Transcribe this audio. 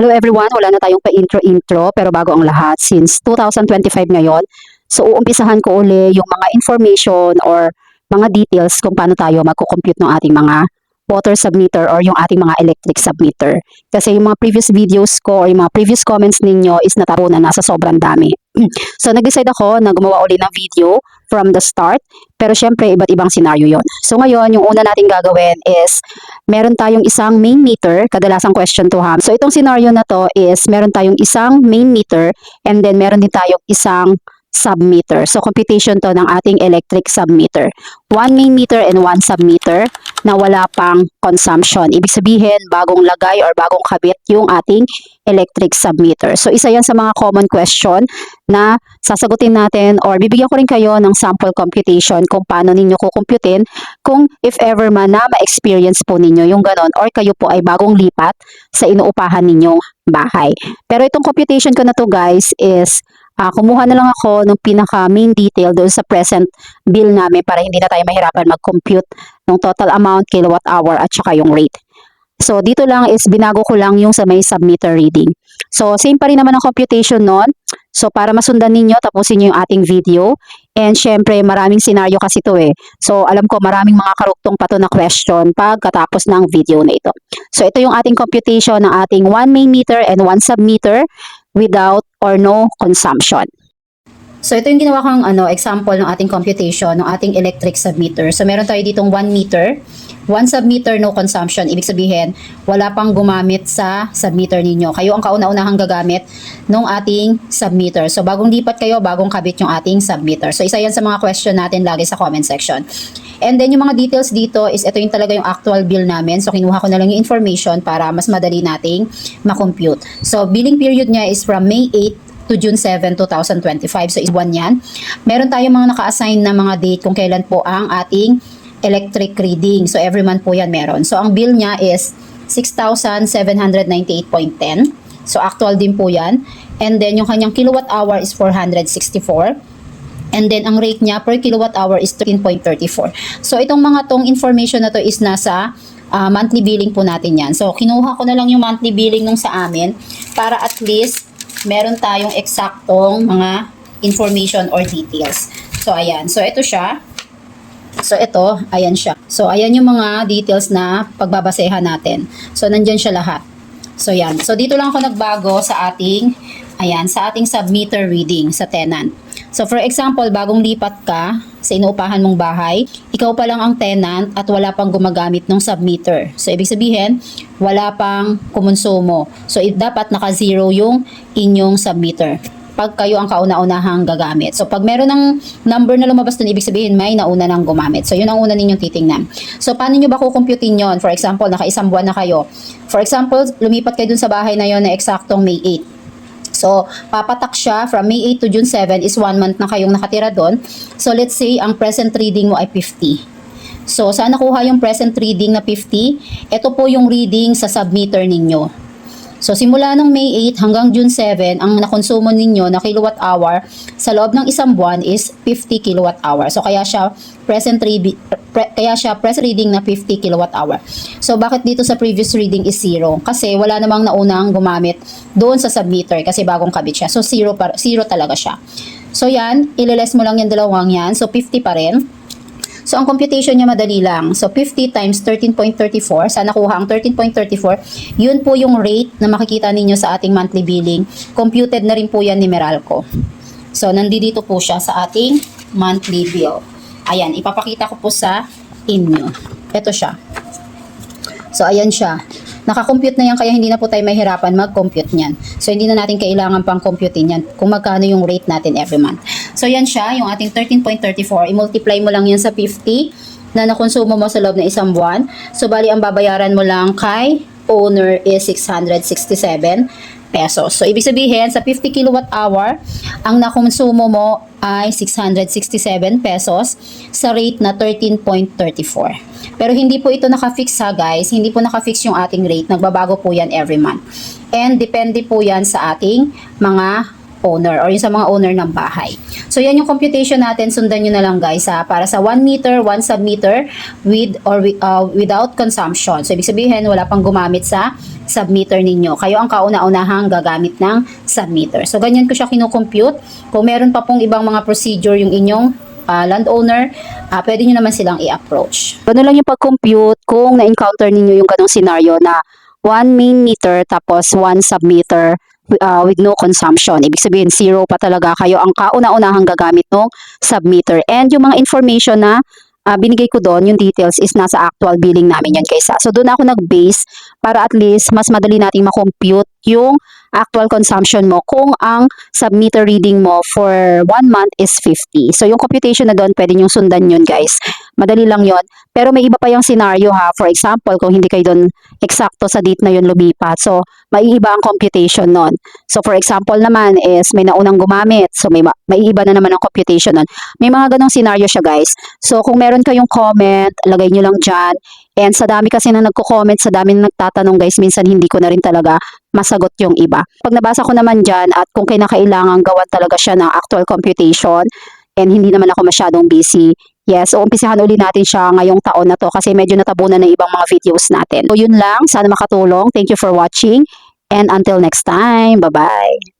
Hello everyone, wala na tayong pa-intro-intro pero bago ang lahat, since 2025 ngayon, so uumpisahan ko uli yung mga information or mga details kung paano tayo magko-compute ng ating mga water submeter or yung ating mga electric submeter. Kasi yung mga previous videos ko or yung mga previous comments ninyo is natapunan na sa sobrang dami. So nag-decide ako na gumawa uli ng video from the start, pero syempre iba't ibang scenario yon. So ngayon, yung una nating gagawin is meron tayong isang main meter, kadalasang question to ha. So itong scenario na to is meron tayong isang main meter and then meron din tayong isang submeter. So computation to ng ating electric submeter. One main meter and one submeter na wala pang consumption. Ibig sabihin, bagong lagay or bagong kabit yung ating electric submeter. So isa yan sa mga common question na sasagutin natin or bibigyan ko rin kayo ng sample computation kung paano ninyo kukumputin kung if ever man na ma-experience po ninyo yung ganon or kayo po ay bagong lipat sa inuupahan ninyong bahay. Pero itong computation ko na to guys is kumuha na lang ako ng pinaka main detail doon sa present bill namin para hindi na tayo mahirapan mag-compute ng total amount, kilowatt hour at saka yung rate. So dito lang is binago ko lang yung sa may submeter reading. So same pa rin naman ang computation nun. So para masundan ninyo, tapusin nyo yung ating video. And syempre maraming scenario kasi to eh. So alam ko maraming mga karugtong pa to na question pagkatapos ng video na ito. So ito yung ating computation ng ating one main meter and one submeter without or no consumption. So ito yung ginawa kong example ng ating computation ng ating electric submeter. So meron tayo ditong 1 meter, 1 submeter no consumption. Ibig sabihin, wala pang gumamit sa submeter ninyo. Kayo ang kauna-unahang gagamit ng ating submeter. So bagong lipat kayo, bagong kabit yung ating submeter. So isa yan sa mga question natin lagi sa comment section. And then yung mga details dito is ito yung talaga yung actual bill namin. So kinuha ko na lang yung information para mas madali nating makompute. So billing period niya is from May 8 to June 7, 2025. So is buwan yan. Meron tayong mga naka-assign na mga date kung kailan po ang ating electric reading. So every month po yan meron. So ang bill niya is 6,798.10. So actual din po yan. And then yung kanyang kilowatt hour is 464. And then ang rate niya per kilowatt hour is 13.34. So itong mga tong information na to is nasa monthly billing po natin yan. So kinuha ko na lang yung monthly billing nung sa amin para at least meron tayong eksaktong mga information or details. So ayan. So ito siya. So ito, ayan siya. So ayan yung mga details na pagbabasehan natin. So nandyan siya lahat. So yan. So dito lang ako nagbago sa ating submeter reading sa tenant. So for example, bagong lipat ka sa inuupahan mong bahay, ikaw pa lang ang tenant at wala pang gumagamit ng submeter. So ibig sabihin, wala pang kumonsumo. So dapat naka-zero yung inyong submeter pag kayo ang kauna-unahang gagamit. So pag meron ng number na lumabas dun, ibig sabihin may nauna nang gumamit. So yun ang una ninyong titingnan. So paano nyo ba kukumputin yon? For example, naka-isang buwan na kayo. For example, lumipat kayo dun sa bahay na yon na eksaktong May 8. So, papatak siya from May 8 to June 7 is 1 month na kayong nakatira doon. So, let's say ang present reading mo ay 50. So, saan nakuha yung present reading na 50? Ito po yung reading sa submeter ninyo. So, simula nung May 8 hanggang June 7, ang nakonsumo ninyo na kilowatt hour sa loob ng isang buwan is 50 kilowatt hour. So, kaya siya present reading na 50 kilowatt hour. So, bakit dito sa previous reading is 0? Kasi wala namang naunang gumamit doon sa submeter kasi bagong kabit siya. So, 0 talaga siya. So, yan, ililes mo lang yung dalawang yan. So, 50 pa rin. So, ang computation niya madali lang. So, 50 times 13.34. Saan nakuha ang 13.34? Yun po yung rate na makikita ninyo sa ating monthly billing. Computed na rin po yan ni Meralco. So, nandito po siya sa ating monthly bill. Ayan, ipapakita ko po sa inyo. Ito siya. So, ayan siya. Nakakompute na yan kaya hindi na po tayo mahirapan mag-compute niyan. So, hindi na natin kailangan pang computein yan kung magkano yung rate natin every month. So, yan siya, yung ating 13.34. I-multiply mo lang yan sa 50 na nakonsumo mo sa loob ng isang buwan. So, bali, ang babayaran mo lang kay owner is 667 pesos. So, ibig sabihin, sa 50 kilowatt hour, ang nakonsumo mo ay 667 pesos sa rate na 13.34. Pero hindi po ito nakafix ha guys, hindi po nakafix yung ating rate, nagbabago po yan every month. And depende po yan sa ating mga owner or yung sa mga owner ng bahay. So yan yung computation natin, sundan nyo na lang guys para sa 1 meter, 1 submeter with or without consumption. So ibig sabihin wala pang gumamit sa submeter ninyo. Kayo ang kauna-unahang gagamit ng submeter. So ganyan ko siya kinukompute. Kung meron pa pong ibang mga procedure yung inyong landowner, pwede nyo naman silang i-approach. Ganun lang yung pag-compute kung na-encounter ninyo yung ganung scenario na 1 main meter tapos 1 submeter with no consumption. Ibig sabihin, zero pa talaga kayo ang kauna-unahang gagamit ng submeter. And yung mga information na binigay ko doon, yung details is nasa actual billing namin yun kaysa. So doon ako nag-base para at least mas madali nating makompute yung actual consumption mo kung ang submeter reading mo for 1 month is 50. So yung computation na doon, pwede nyo sundan yun guys. Madali lang yun. Pero may iba pa yung scenario ha. For example, kung hindi kayo doon eksakto sa date na yun lumipat. So maiiba ang computation nun. So for example naman is may naunang gumamit. So may iba na naman ang computation nun. May mga ganong scenario siya guys. So kung meron kayong comment, lagay nyo lang dyan. And sa dami kasi na nagko-comment, sa dami na nagtatanong guys, minsan hindi ko na rin talaga masagot yung iba. Pag nabasa ko naman dyan at kung kinakailangan gawan talaga siya ng actual computation and hindi naman ako masyadong busy, yes, so umpisahan uli natin siya ngayong taon na to kasi medyo natabunan ng ibang mga videos natin. So yun lang, sana makatulong. Thank you for watching and until next time, bye-bye.